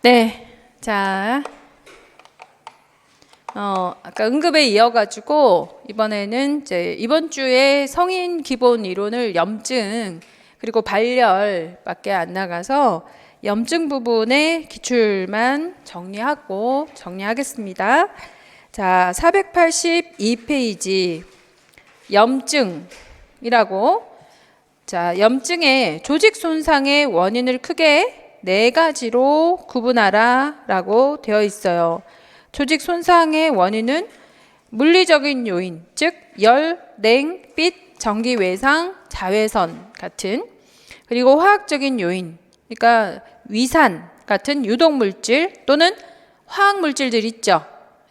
네, 자, 아까 응급에 이어가지고 이번에는 이제 이번 주에 성인 기본 이론을 염증 그리고 발열밖에 안 나가서 염증 부분의 기출만 정리하겠습니다. 자, 482페이지 염증이라고. 자, 염증의 조직 손상의 원인을 크게 네 가지로 구분하라 라고 되어 있어요. 조직 손상의 원인은 물리적인 요인, 즉 열, 냉, 빛, 전기 외상, 자외선 같은, 그리고 화학적인 요인, 그러니까 위산 같은 유독물질 또는 화학물질들 있죠.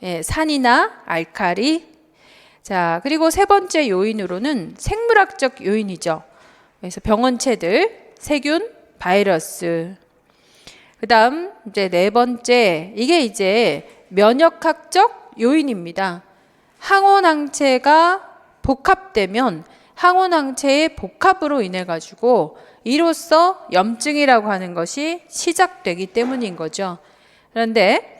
예, 산이나 알칼리. 자, 그리고 세 번째 요인으로는 생물학적 요인이죠. 그래서 병원체들, 세균, 바이러스. 그 다음 이제 네 번째, 이게 이제 면역학적 요인입니다. 항원항체가 복합되면 항원항체의 복합으로 인해 가지고 이로써 염증이라고 하는 것이 시작되기 때문인 거죠. 그런데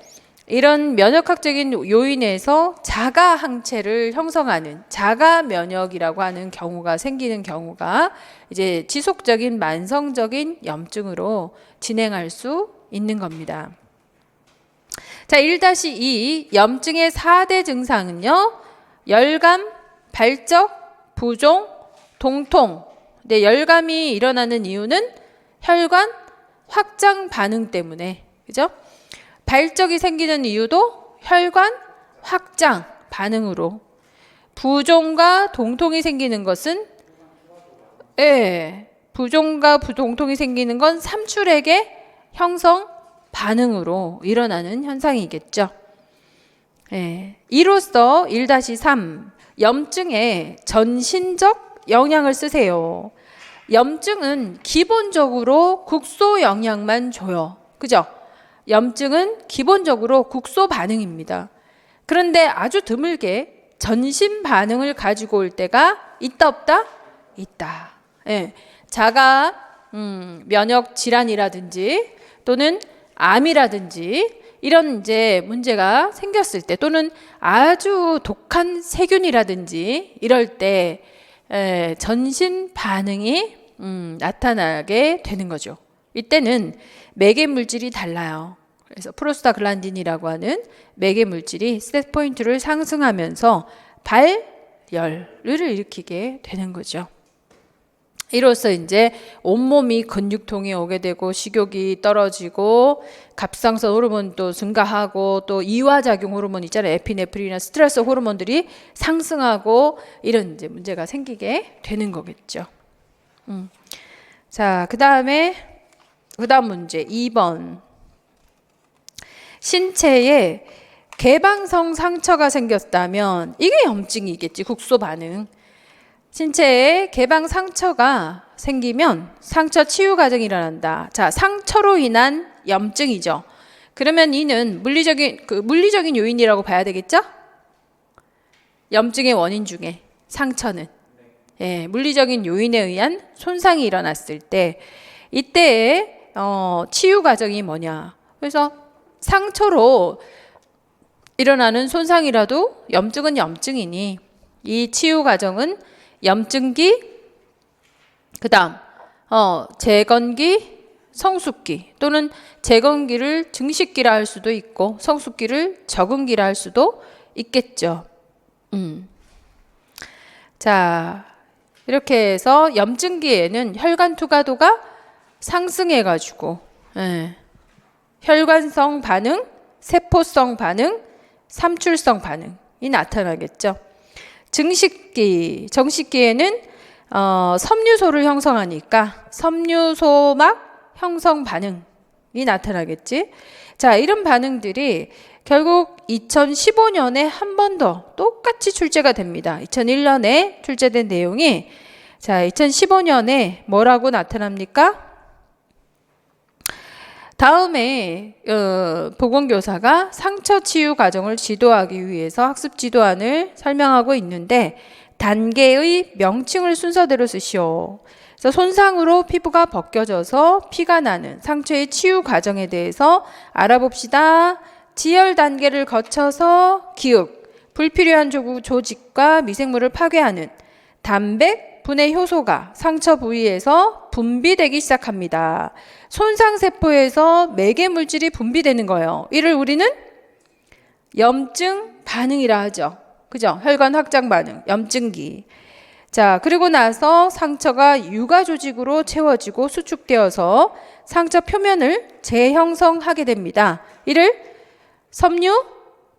이런 면역학적인 요인에서 자가 항체를 형성하는 자가 면역이라고 하는 경우가 생기는 경우가 이제 지속적인 만성적인 염증으로 진행할 수 있는 겁니다. 자, 1-2 염증의 4대 증상은요. 열감, 발적, 부종, 동통. 네, 열감이 일어나는 이유는 혈관 확장 반응 때문에. 그죠? 발적이 생기는 이유도 혈관 확장 반응으로. 부종과 동통이 생기는 것은 부종과 동통이 생기는 건 삼출액의 형성 반응으로 일어나는 현상이겠죠. 이로써 1-3 염증에 전신적 영향을 쓰세요. 염증은 기본적으로 국소 영향만 줘요. 그죠? 염증은 기본적으로 국소 반응입니다. 그런데 아주 드물게 전신 반응을 가지고 올 때가 있다 없다? 있다. 자가 면역 질환이라든지 또는 암이라든지 이런 이제 문제가 생겼을 때 또는 아주 독한 세균이라든지 이럴 때 전신 반응이 나타나게 되는 거죠. 이때는 매개 물질이 달라요. 그래서 프로스타글란딘이라고 하는 매개 물질이 셋 포인트를 상승하면서 발열을 일으키게 되는 거죠. 이로써 이제 온몸이 근육통이 오게 되고 식욕이 떨어지고 갑상선 호르몬도 증가하고 또 이화작용 호르몬 있잖아요. 에피네프린이나 스트레스 호르몬들이 상승하고 이런 이제 문제가 생기게 되는 거겠죠. 자, 그다음 문제 2번. 신체에 개방성 상처가 생겼다면 이게 염증이겠지. 국소 반응. 신체에 개방 상처가 생기면 상처 치유 과정이 일어난다. 자, 상처로 인한 염증이죠. 그러면 이는 물리적인 요인이라고 봐야 되겠죠? 염증의 원인 중에 상처는 물리적인 요인에 의한 손상이 일어났을 때 이때의 치유 과정이 뭐냐? 그래서 상처로 일어나는 손상이라도 염증은 염증이니 이 치유 과정은 염증기, 그 다음 재건기, 성숙기 또는 재건기를 증식기라 할 수도 있고 성숙기를 적응기라 할 수도 있겠죠. 자, 이렇게 해서 염증기에는 혈관 투과도가 상승해가지고 혈관성 반응, 세포성 반응, 삼출성 반응이 나타나겠죠. 정식기에는 섬유소를 형성하니까 섬유소막 형성 반응이 나타나겠지. 자, 이런 반응들이 결국 2015년에 한 번 더 똑같이 출제가 됩니다. 2001년에 출제된 내용이 자, 2015년에 뭐라고 나타납니까? 다음에 보건교사가 상처 치유 과정을 지도하기 위해서 학습 지도안을 설명하고 있는데 단계의 명칭을 순서대로 쓰시오. 그래서 손상으로 피부가 벗겨져서 피가 나는 상처의 치유 과정에 대해서 알아봅시다. 지혈 단계를 거쳐서 기읍, 불필요한 조직과 미생물을 파괴하는 단백, 분해 효소가 상처 부위에서 분비되기 시작합니다. 손상세포에서 매개 물질이 분비되는 거예요. 이를 우리는 염증 반응이라 하죠. 그죠? 혈관 확장 반응, 염증기. 자, 그리고 나서 상처가 유가 조직으로 채워지고 수축되어서 상처 표면을 재형성하게 됩니다. 이를 섬유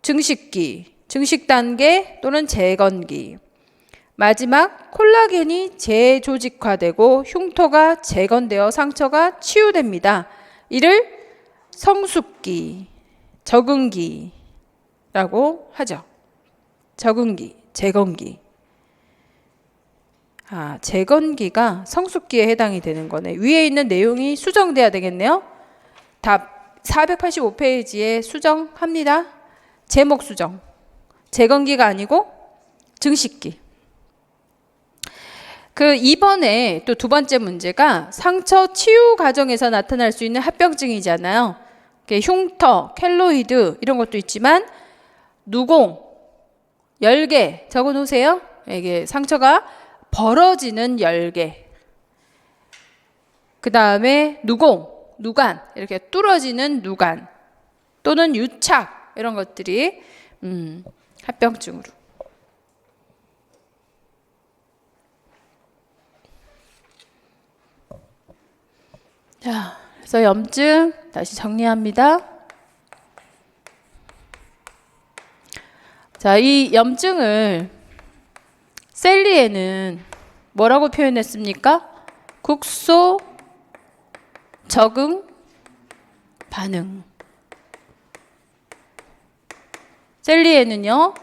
증식기, 증식 단계 또는 재건기. 마지막 콜라겐이 재조직화되고 흉터가 재건되어 상처가 치유됩니다. 이를 성숙기, 적응기라고 하죠. 적응기, 재건기. 재건기가 성숙기에 해당이 되는 거네. 위에 있는 내용이 수정돼야 되겠네요. 답 485페이지에 수정합니다. 제목 수정. 재건기가 아니고 증식기. 그 이번에 또 두 번째 문제가 상처 치유 과정에서 나타날 수 있는 합병증이잖아요. 흉터, 켈로이드 이런 것도 있지만 누공, 열개 적어 놓으세요. 이게 상처가 벌어지는 열개. 그 다음에 누공, 누간 이렇게 뚫어지는 누간 또는 유착 이런 것들이 합병증으로. 자, 그래서 염증 다시 정리합니다. 자, 이 염증을 셀리에는 뭐라고 표현했습니까? 국소 적응 반응. 셀리에는요,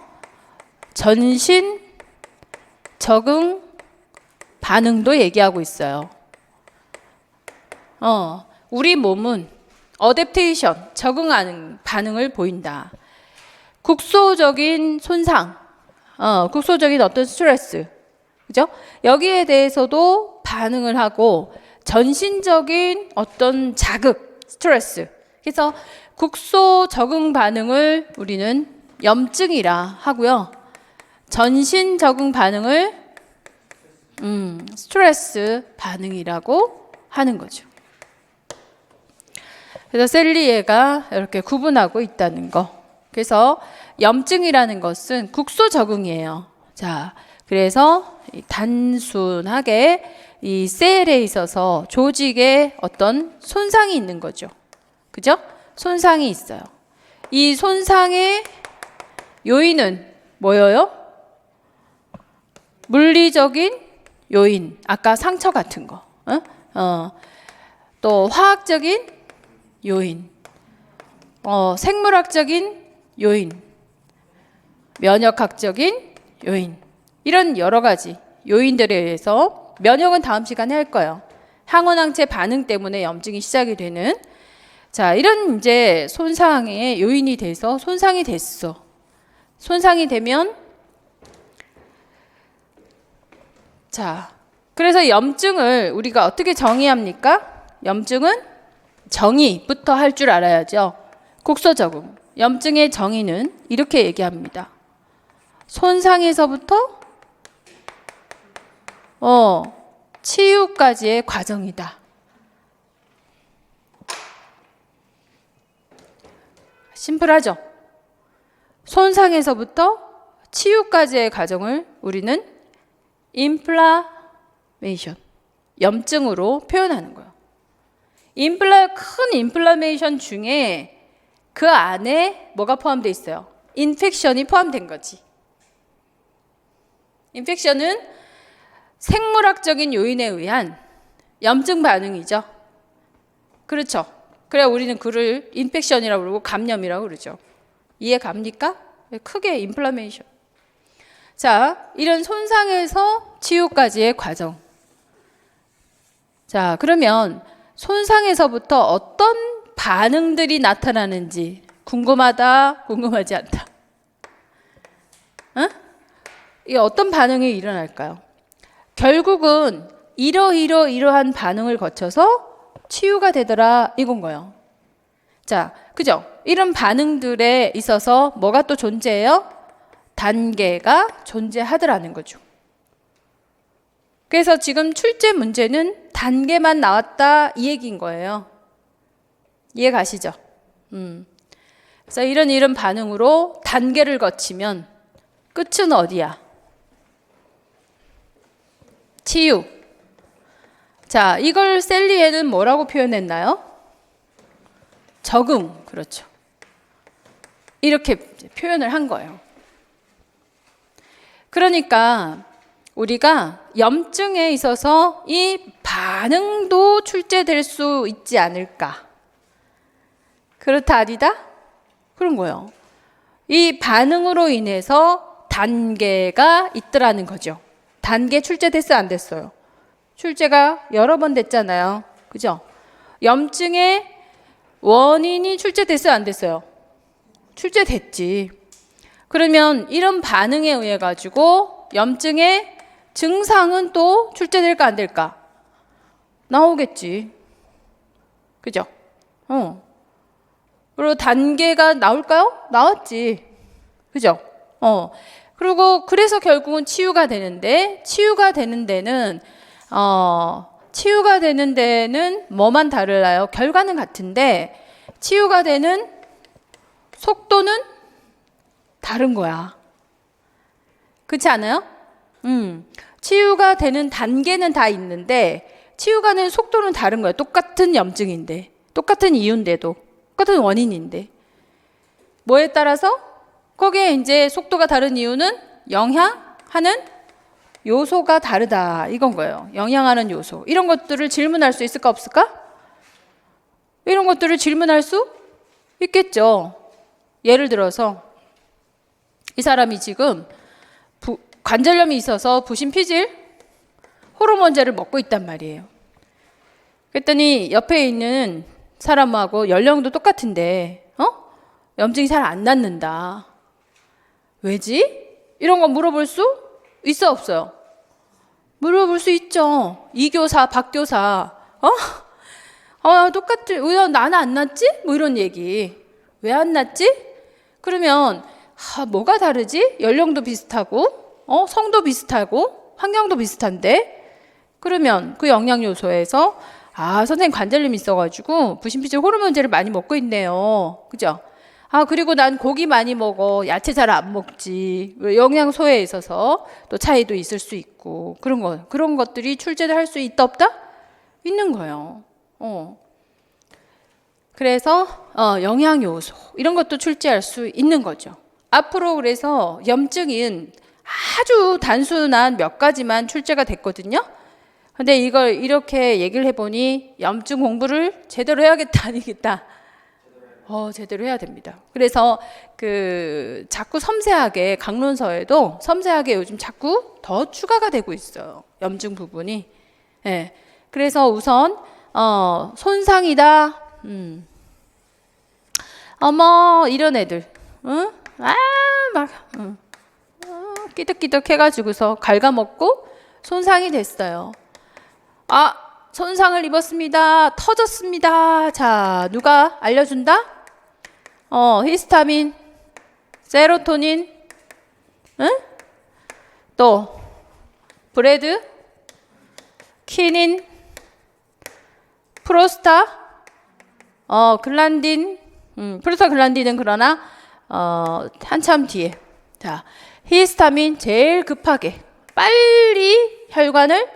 전신 적응 반응도 얘기하고 있어요. 우리 몸은 어댑테이션, 적응하는 반응을 보인다. 국소적인 손상, 국소적인 어떤 스트레스, 그죠? 여기에 대해서도 반응을 하고 전신적인 어떤 자극, 스트레스. 그래서 국소 적응 반응을 우리는 염증이라 하고요. 전신 적응 반응을 스트레스 반응이라고 하는 거죠. 그래서 셀리에가 이렇게 구분하고 있다는 거. 그래서 염증이라는 것은 국소 적응이에요. 자, 그래서 단순하게 이 셀에 있어서 조직에 어떤 손상이 있는 거죠. 그죠? 손상이 있어요. 이 손상의 요인은 뭐예요? 물리적인 요인. 아까 상처 같은 거. 또 화학적인 요인. 생물학적인 요인. 면역학적인 요인. 이런 여러 가지 요인들에 의해서 면역은 다음 시간에 할 거예요. 항원항체 반응 때문에 염증이 시작이 되는. 자, 이런 이제 손상의 요인이 돼서 손상이 됐어. 손상이 되면 자, 그래서 염증을 우리가 어떻게 정의합니까? 염증은 정의부터 할 줄 알아야죠. 국소적응. 염증의 정의는 이렇게 얘기합니다. 손상에서부터 치유까지의 과정이다. 심플하죠? 손상에서부터 치유까지의 과정을 우리는 인플라메이션, 염증으로 표현하는 거예요. 큰 인플라메이션 중에 그 안에 뭐가 포함되어 있어요? 인펙션이 포함된 거지. 인펙션은 생물학적인 요인에 의한 염증 반응이죠. 그렇죠. 그래야 우리는 그를 인펙션이라고 그러고 감염이라고 그러죠. 이해 갑니까? 크게 인플라메이션. 자, 이런 손상에서 치유까지의 과정. 자, 그러면 손상에서부터 어떤 반응들이 나타나는지 궁금하다, 궁금하지 않다. 이게 어떤 반응이 일어날까요? 결국은 이러한 반응을 거쳐서 치유가 되더라 이건 거예요. 자, 그죠? 이런 반응들에 있어서 뭐가 또 존재해요? 단계가 존재하더라는 거죠. 그래서 지금 출제 문제는 단계만 나왔다 이 얘기인 거예요. 이해 가시죠? 그래서 이런 반응으로 단계를 거치면 끝은 어디야? 치유. 자, 이걸 셀리에는 뭐라고 표현했나요? 적응. 그렇죠. 이렇게 표현을 한 거예요. 그러니까 우리가 염증에 있어서 이 반응도 출제될 수 있지 않을까? 그렇다 아니다? 그런 거예요. 이 반응으로 인해서 단계가 있더라는 거죠. 단계 출제됐어 안 됐어요? 출제가 여러 번 됐잖아요. 그죠? 염증의 원인이 출제됐어요 안 됐어요? 출제됐지. 그러면 이런 반응에 의해 가지고 염증의 증상은 또 출제될까 안 될까? 나오겠지. 그죠? 그리고 단계가 나올까요? 나왔지. 그죠? 그리고 그래서 결국은 치유가 되는데, 치유가 되는 데는 뭐만 다르나요? 결과는 같은데 치유가 되는 속도는 다른 거야. 그렇지 않아요? 치유가 되는 단계는 다 있는데 치유가 되는 속도는 다른 거야. 똑같은 염증인데, 똑같은 이유인데도, 똑같은 원인인데. 뭐에 따라서? 거기에 이제 속도가 다른 이유는 영향하는 요소가 다르다 이건 거예요. 영향하는 요소. 이런 것들을 질문할 수 있을까 없을까? 이런 것들을 질문할 수 있겠죠. 예를 들어서 이 사람이 지금 관절염이 있어서 부신피질 호르몬제를 먹고 있단 말이에요. 그랬더니 옆에 있는 사람하고 연령도 똑같은데 염증이 잘 안 낫는다. 왜지? 이런 거 물어볼 수 있어 없어요? 물어볼 수 있죠. 이교사, 박교사, 똑같지. 왜 나는 안 낫지? 뭐 이런 얘기. 왜 안 낫지? 그러면 뭐가 다르지? 연령도 비슷하고, 성도 비슷하고, 환경도 비슷한데, 그러면 그 영양 요소에서 선생님 관절염이 있어가지고 부신피질 호르몬제를 많이 먹고 있네요. 그죠? 그리고 난 고기 많이 먹어. 야채 잘 안 먹지. 영양소에 있어서 또 차이도 있을 수 있고. 그런 것들이 출제를 할 수 있다, 없다? 있는 거예요. 그래서, 영양요소. 이런 것도 출제할 수 있는 거죠. 앞으로 그래서 염증은 아주 단순한 몇 가지만 출제가 됐거든요. 근데 이걸 이렇게 얘기를 해보니 염증 공부를 제대로 해야겠다, 아니겠다? 제대로 해야 됩니다. 그래서 자꾸 섬세하게 강론서에도 섬세하게 요즘 자꾸 더 추가가 되고 있어요. 염증 부분이. 예. 그래서 우선 손상이다. 이런 애들. 응? 끼득끼득 해가지고서 갉아먹고 손상이 됐어요. 손상을 입었습니다. 터졌습니다. 자, 누가 알려준다? 히스타민, 세로토닌, 응? 또 브레드, 키닌, 프로스타, 글란딘, 프로스타글란딘은 그러나 한참 뒤에. 자, 히스타민 제일 급하게 빨리 혈관을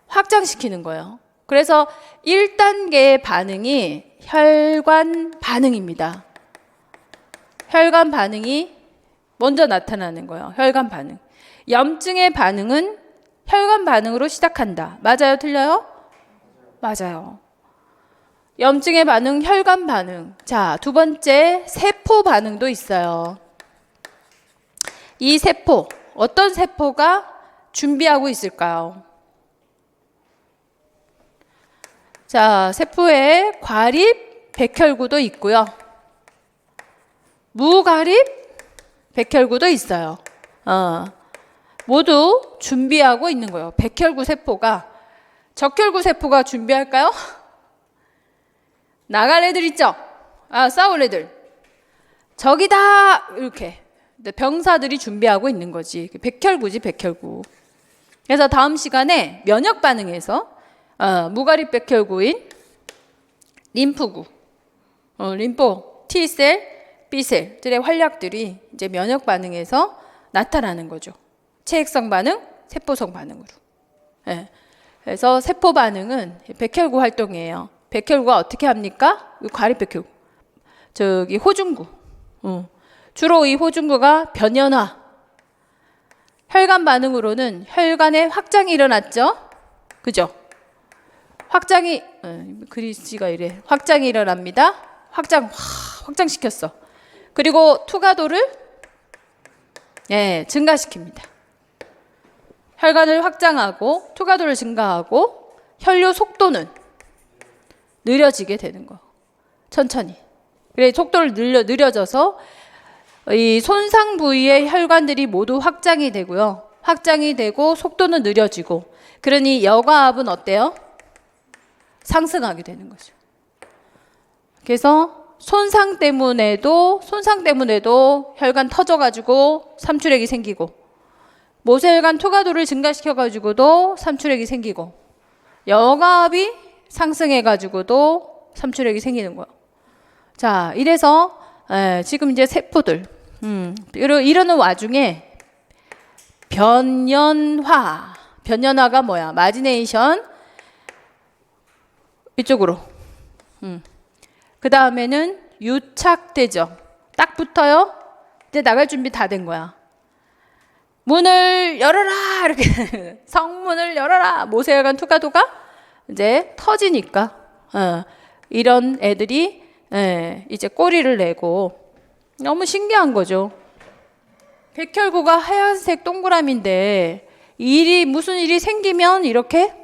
확장시키는 거예요. 그래서 1단계의 반응이 혈관 반응입니다. 혈관 반응이 먼저 나타나는 거예요. 혈관 반응. 염증의 반응은 혈관 반응으로 시작한다. 맞아요? 틀려요? 맞아요. 염증의 반응, 혈관 반응. 자, 두 번째, 세포 반응도 있어요. 이 세포, 어떤 세포가 준비하고 있을까요? 자, 세포에 과립, 백혈구도 있고요. 무과립, 백혈구도 있어요. 모두 준비하고 있는 거예요. 백혈구 세포가 적혈구 세포가 준비할까요? 나갈 애들 있죠? 싸울 애들. 적이다! 이렇게. 병사들이 준비하고 있는 거지. 백혈구지, 백혈구. 그래서 다음 시간에 면역 반응에서 무가리 백혈구인 림프구, 림포, T셀, B셀들의 활약들이 이제 면역 반응에서 나타나는 거죠. 체액성 반응, 세포성 반응으로. 예. 그래서 세포 반응은 백혈구 활동이에요. 백혈구가 어떻게 합니까? 과립 백혈구. 저기 호중구. 주로 이 호중구가 변연화. 혈관 반응으로는 혈관에 확장이 일어났죠. 그죠? 확장이 그리스가 이래. 확장이 일어납니다. 확장시켰어. 그리고 투과도를 증가시킵니다. 혈관을 확장하고 투과도를 증가하고 혈류 속도는 느려지게 되는 거. 천천히. 그래 속도를 느려져서 이 손상 부위의 혈관들이 모두 확장이 되고요. 확장이 되고 속도는 느려지고 그러니 여과압은 어때요? 상승하게 되는 거죠. 그래서 손상 때문에도 혈관 터져가지고 삼출액이 생기고 모세혈관 투과도를 증가시켜가지고도 삼출액이 생기고 여과압이 상승해가지고도 삼출액이 생기는 거예요. 자, 이래서 지금 이제 세포들 이러는 와중에 변연화가 뭐야? 마지네이션 이쪽으로. 그 다음에는 유착되죠. 딱 붙어요. 이제 나갈 준비 다 된 거야. 문을 열어라 이렇게 성문을 열어라. 모세혈관 투과도가 이제 터지니까 이런 애들이 이제 꼬리를 내고 너무 신기한 거죠. 백혈구가 하얀색 동그라미인데 무슨 일이 생기면 이렇게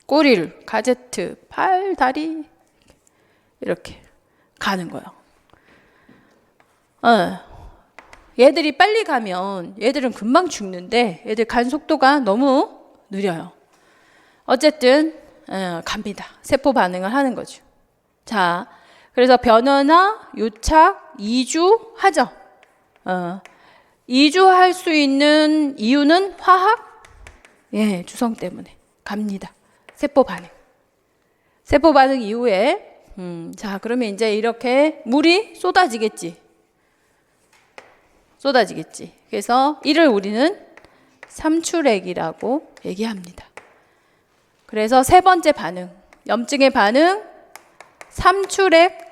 꼬리를 가제트 팔 다리 이렇게 가는 거예요. 얘들이 빨리 가면 얘들은 금방 죽는데 얘들 간 속도가 너무 느려요. 어쨌든 갑니다. 세포 반응을 하는 거죠. 자, 그래서 변연화, 유착, 이주하죠. 이주할 수 있는 이유는 화학, 주성 때문에 갑니다. 세포 반응. 세포 반응 이후에 자, 그러면 이제 이렇게 물이 쏟아지겠지. 그래서 이를 우리는 삼출액이라고 얘기합니다. 그래서 세 번째 반응, 염증의 반응, 삼출액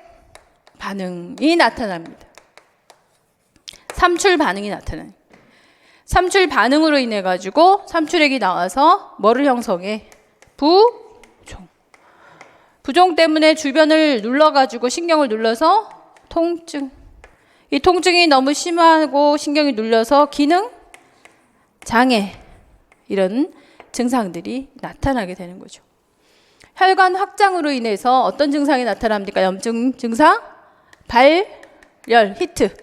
반응이 나타납니다. 삼출 반응이 나타나요. 삼출 반응으로 인해 가지고 삼출액이 나와서 뭐를 형성해? 부종. 부종 때문에 주변을 눌러가지고 신경을 눌러서 통증. 이 통증이 너무 심하고 신경이 눌려서 기능 장애 이런 증상들이 나타나게 되는 거죠. 혈관 확장으로 인해서 어떤 증상이 나타납니까? 염증 증상? 발열, 히트,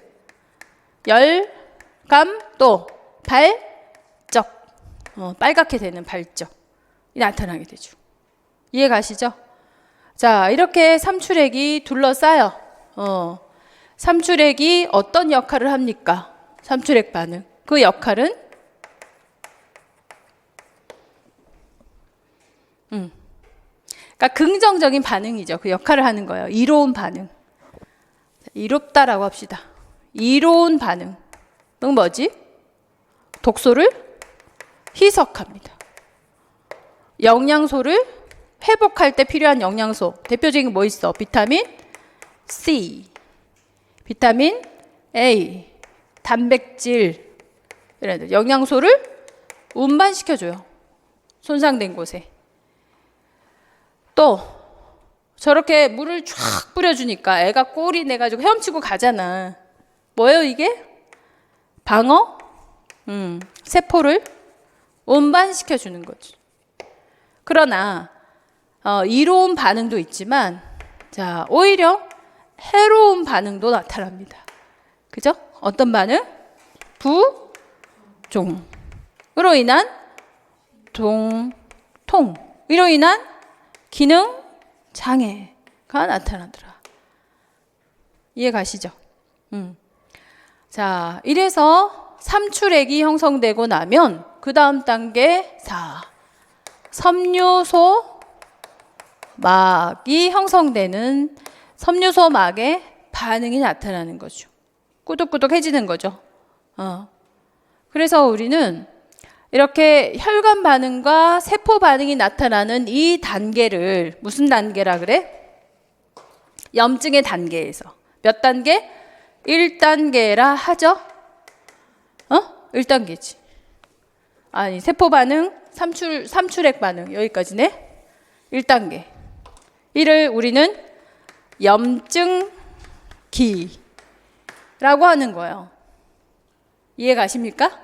열감, 또 발적, 빨갛게 되는 발적이 나타나게 되죠. 이해 가시죠? 자, 이렇게 삼출액이 둘러싸여. 삼출액이 어떤 역할을 합니까? 삼출액 반응. 그 역할은 그러니까 긍정적인 반응이죠. 그 역할을 하는 거예요. 이로운 반응. 이롭다라고 합시다. 이로운 반응은 뭐지? 독소를 희석합니다. 영양소를 회복할 때 필요한 영양소. 대표적인 뭐 있어? 비타민 C, 비타민 A, 단백질 이런 영양소를 운반시켜줘요. 손상된 곳에. 또 저렇게 물을 쫙 뿌려주니까 애가 꼬리 내가지고 헤엄치고 가잖아. 뭐예요 이게? 방어? 세포를 운반시켜주는 거죠. 그러나 이로운 반응도 있지만 자 오히려 해로운 반응도 나타납니다. 그죠? 어떤 반응? 부종으로 인한 통, 이로 인한 기능 장애가 나타나더라. 이해 가시죠? 자, 이래서 삼출액이 형성되고 나면 그 다음 단계 4. 섬유소 막이 형성되는 섬유소 막의 반응이 나타나는 거죠. 꾸덕꾸덕해지는 거죠. 그래서 우리는 이렇게 혈관 반응과 세포 반응이 나타나는 이 단계를 무슨 단계라 그래? 염증의 단계에서 몇 단계? 1단계라 하죠? 1단계지. 아니, 세포 반응, 삼출액 반응 여기까지네. 1단계. 이를 우리는 염증기라고 하는 거예요. 이해 가십니까?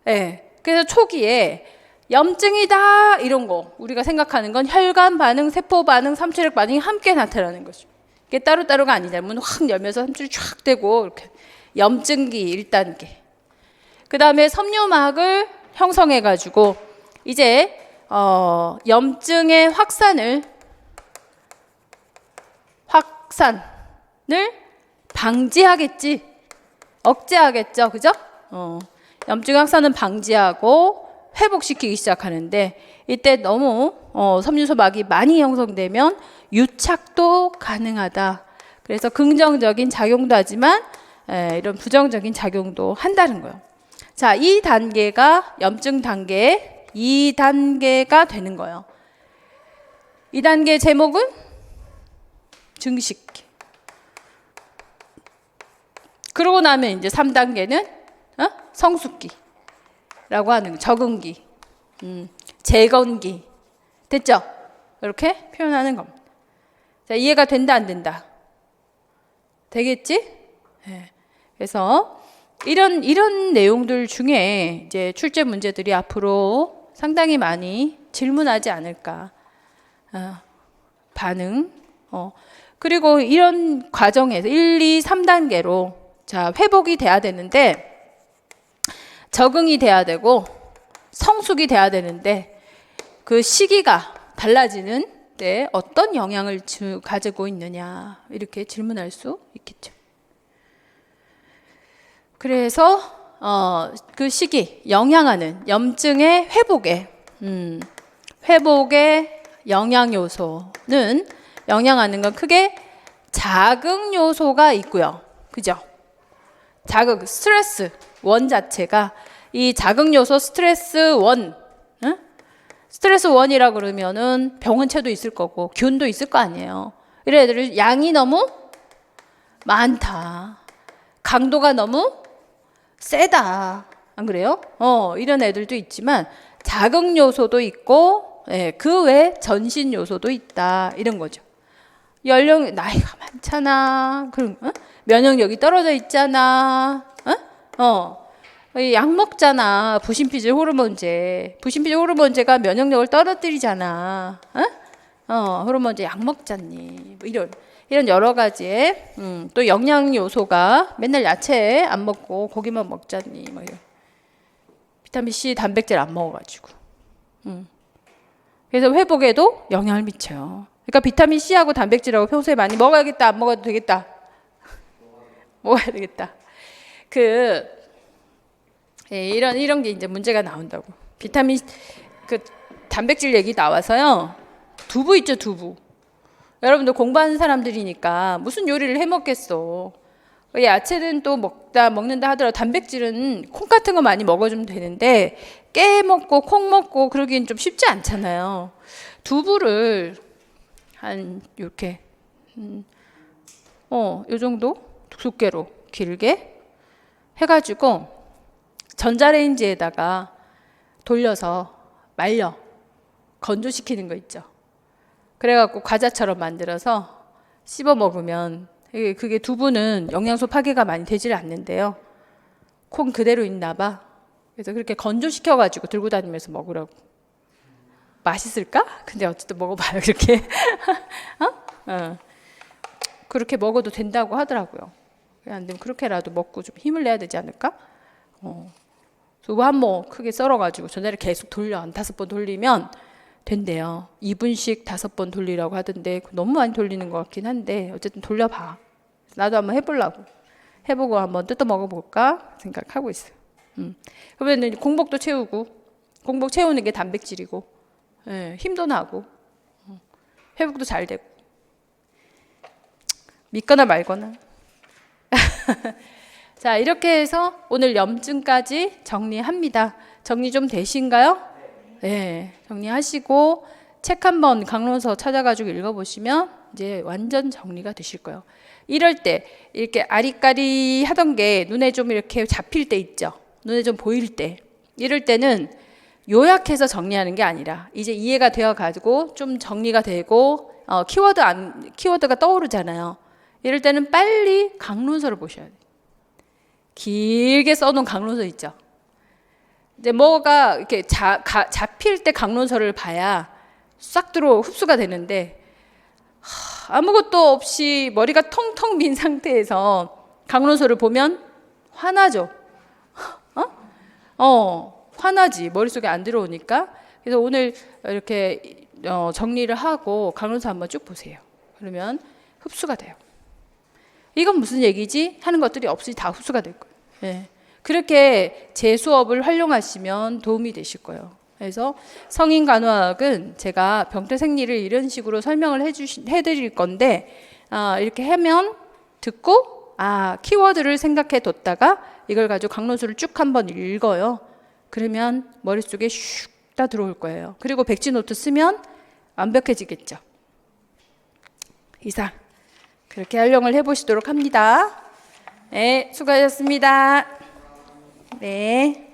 네. 그래서 초기에 염증이다 이런 거 우리가 생각하는 건 혈관 반응, 세포 반응, 삼출액 반응이 함께 나타나는 거죠. 이게 따로따로가 아니잖아요. 문 확 열면서 삼출이 쫙 되고 이렇게 염증기 1단계. 그 다음에 섬유막을 형성해 가지고 이제 염증의 확산을 방지하겠지. 억제하겠죠. 그죠? 염증 확산은 방지하고 회복시키기 시작하는데 이때 너무 섬유소막이 많이 형성되면 유착도 가능하다. 그래서 긍정적인 작용도 하지만 이런 부정적인 작용도 한다는 거예요. 자, 이 단계가 염증 단계의 2단계가 되는 거예요. 2단계 제목은 증식기. 그러고 나면 이제 3단계는 성숙기라고 하는 적응기, 재건기. 됐죠? 이렇게 표현하는 겁니다. 자, 이해가 된다, 안 된다? 되겠지? 네. 그래서 이런 내용들 중에 이제 출제 문제들이 앞으로 상당히 많이 질문하지 않을까. 반응. 그리고 이런 과정에서 1, 2, 3단계로 자, 회복이 돼야 되는데 적응이 돼야 되고 성숙이 돼야 되는데 그 시기가 달라지는 때 어떤 영향을 가지고 있느냐 이렇게 질문할 수 있겠죠. 그래서 그 시기 영향하는 염증의 회복의 영양 요소는 영향하는 건 크게 자극 요소가 있고요. 그죠? 자극, 스트레스 원 자체가 이 자극 요소 스트레스 원, 스트레스 원이라 그러면은 병원체도 있을 거고 균도 있을 거 아니에요. 이런 애들은 양이 너무 많다, 강도가 너무 세다, 안 그래요? 이런 애들도 있지만 자극 요소도 있고, 그 외에 전신 요소도 있다 이런 거죠. 연령 나이가 많잖아, 그럼 면역력이 떨어져 있잖아, 약 먹잖아. 부신피질 호르몬제가 면역력을 떨어뜨리잖아. 호르몬제 약 먹잖니. 뭐 이런 여러 가지의 또 영양 요소가 맨날 야채 안 먹고 고기만 먹잖니. 뭐 이런. 비타민 C, 단백질 안 먹어가지고. 그래서 회복에도 영향을 미쳐요. 그러니까 비타민 C하고 단백질하고 평소에 많이 먹어야겠다, 안 먹어도 되겠다. 먹어야 되겠다. 이런 게 이제 문제가 나온다고. 비타민, 단백질 얘기 나와서요. 두부 있죠, 두부. 여러분들 공부하는 사람들이니까 무슨 요리를 해 먹겠어. 야채는 또 먹는다 하더라도 단백질은 콩 같은 거 많이 먹어주면 되는데 깨 먹고 콩 먹고 그러기엔 좀 쉽지 않잖아요. 두부를 한 이렇게 요 정도 두께로 길게 해가지고 전자레인지에다가 돌려서 말려 건조시키는 거 있죠. 그래갖고 과자처럼 만들어서 씹어 먹으면 그게 두부는 영양소 파괴가 많이 되질 않는데요. 콩 그대로 있나 봐. 그래서 그렇게 건조시켜가지고 들고 다니면서 먹으라고. 맛있을까? 근데 어쨌든 먹어봐요. 그렇게 그렇게 먹어도 된다고 하더라고요. 안 되면 그렇게라도 먹고 좀 힘을 내야 되지 않을까? 두부 한 모 크게 썰어가지고 전자레인지 계속 돌려 한 5번 돌리면 된대요. 2분씩 5번 돌리라고 하던데 너무 많이 돌리는 것 같긴 한데 어쨌든 돌려봐. 나도 한번 해보려고. 해보고 한번 뜯어 먹어볼까 생각하고 있어요. 그러면 공복도 채우고, 공복 채우는 게 단백질이고, 예, 힘도 나고, 회복도 잘 되고. 믿거나 말거나. 자, 이렇게 해서 오늘 염증까지 정리합니다. 정리 좀 되신가요? 네, 정리하시고 책 한번 강론서 찾아가지고 읽어보시면 이제 완전 정리가 되실 거예요. 이럴 때 이렇게 아리까리 하던 게 눈에 좀 이렇게 잡힐 때 있죠. 눈에 좀 보일 때. 이럴 때는 요약해서 정리하는 게 아니라 이제 이해가 되어 가지고 좀 정리가 되고 키워드가 떠오르잖아요. 이럴 때는 빨리 강론서를 보셔야 돼요. 길게 써놓은 강론서 있죠. 이제 뭐가 이렇게 잡힐 때 강론서를 봐야 싹 들어 흡수가 되는데 아무것도 없이 머리가 텅텅 빈 상태에서 강론서를 보면 화나죠. 화나지. 머릿속에 안 들어오니까. 그래서 오늘 이렇게 정리를 하고 강론서 한번 쭉 보세요. 그러면 흡수가 돼요. 이건 무슨 얘기지? 하는 것들이 없이 다 흡수가 될 거예요. 예. 그렇게 제 수업을 활용하시면 도움이 되실 거예요. 그래서 성인간호학은 제가 병태생리를 이런 식으로 설명을 해드릴 건데 이렇게 하면 듣고 키워드를 생각해 뒀다가 이걸 가지고 강론서를 쭉 한번 읽어요. 그러면 머릿속에 슉 다 들어올 거예요. 그리고 백지노트 쓰면 완벽해지겠죠. 이상 그렇게 활용을 해보시도록 합니다. 네, 수고하셨습니다. 네.